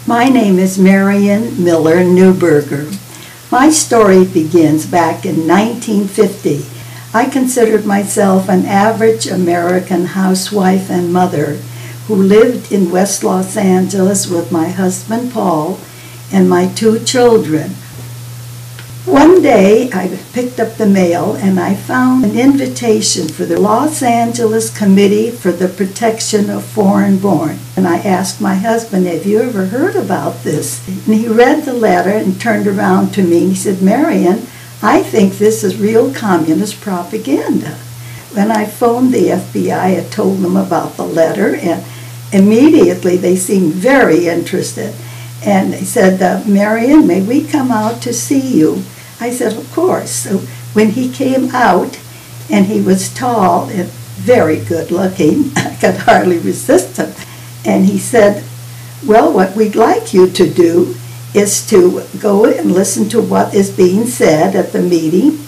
My name is Marion Miller Neuberger. My story begins back in 1950. I considered myself an average American housewife and mother who lived in West Los Angeles with my husband Paul and my 2 children. One day I picked up the mail and I found an invitation for the Los Angeles Committee for the Protection of Foreign-Born. And I asked my husband, "Have you ever heard about this?" And he read the letter and turned around to me and he said, "Marion, I think this is real communist propaganda." When I phoned the FBI, I told them about the letter, and immediately they seemed very interested. And they said, "Marion, may we come out to see you?" I said, "Of course." So when he came out, and he was tall and very good looking, I could hardly resist him. And he said, "Well, what we'd like you to do is to go and listen to what is being said at the meeting,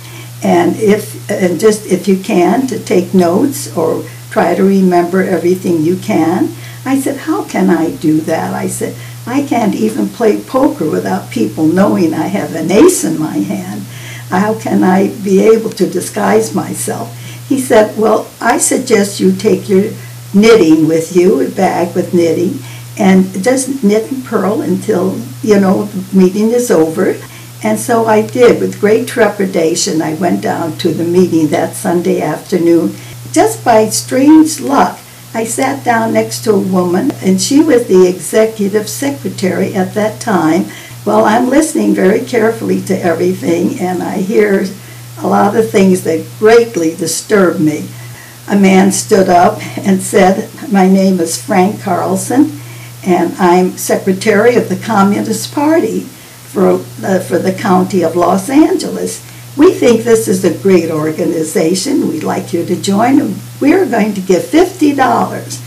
and if you can, to take notes or try to remember everything you can." I said, "How can I do that?" I said, "I can't even play poker without people knowing I have an ace in my hand. How can I be able to disguise myself?" He said, "Well, I suggest you take your knitting with you, a bag with knitting, and just knit and purl until, the meeting is over." And so I did. With great trepidation, I went down to the meeting that Sunday afternoon. Just by strange luck, I sat down next to a woman, and she was the executive secretary at that time. Well, I'm listening very carefully to everything, and I hear a lot of things that greatly disturb me. A man stood up and said, "My name is Frank Carlson, and I'm secretary of the Communist Party for the county of Los Angeles. We think this is a great organization. We'd like you to join, and we're going to give $50.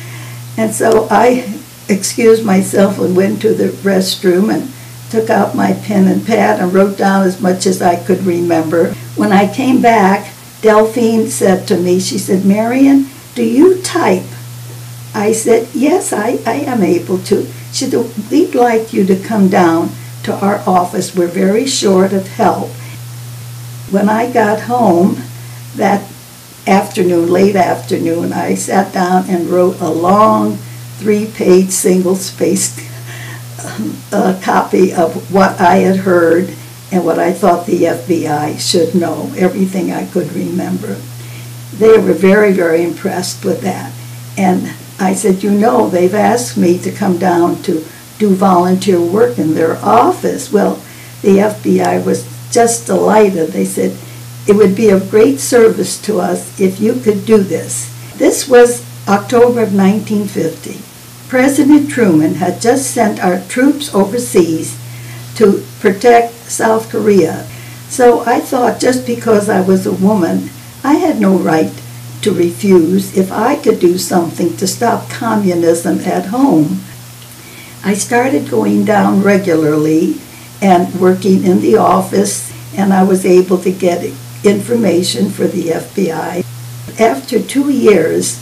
And so I excused myself and went to the restroom and took out my pen and pad and wrote down as much as I could remember. When I came back, Delphine said to me, she said, "Marion, do you type?" I said, "Yes, I am able to." She said, "We'd like you to come down to our office. We're very short of help." When I got home that afternoon, late afternoon, I sat down and wrote a long 3-page single-spaced copy of what I had heard and what I thought the FBI should know, everything I could remember. They were very, very impressed with that. And I said, "They've asked me to come down to do volunteer work in their office." Well, the FBI was just delighted. They said, "It would be of great service to us if you could do this." This was October of 1950. President Truman had just sent our troops overseas to protect South Korea. So I thought just because I was a woman, I had no right to refuse if I could do something to stop communism at home. I started going down regularly and working in the office, and I was able to get information for the FBI. After 2 years,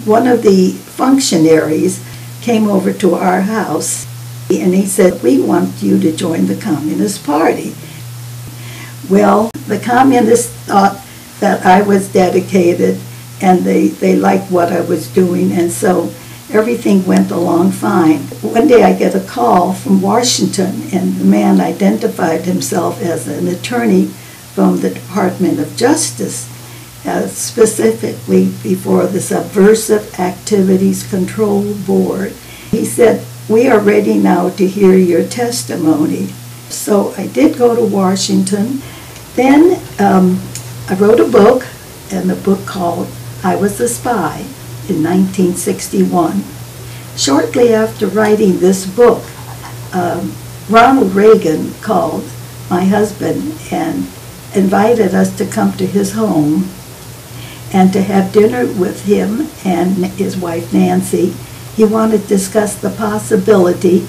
one of the functionaries came over to our house, and he said, "We want you to join the Communist Party." Well, the communists thought that I was dedicated, and they liked what I was doing, and so everything went along fine. One day I get a call from Washington, and the man identified himself as an attorney from the Department of Justice, specifically before the Subversive Activities Control Board. He said, "We are ready now to hear your testimony." So I did go to Washington. Then I wrote a book, and the book called "I Was a Spy" in 1961. Shortly after writing this book, Ronald Reagan called my husband and invited us to come to his home and to have dinner with him and his wife Nancy. He wanted to discuss the possibility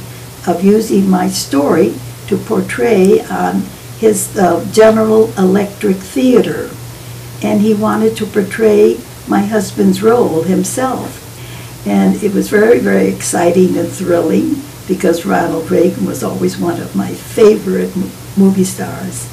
of using my story to portray on his General Electric Theater, and he wanted to portray my husband's role himself. And it was very, very exciting and thrilling because Ronald Reagan was always one of my favorite movie stars.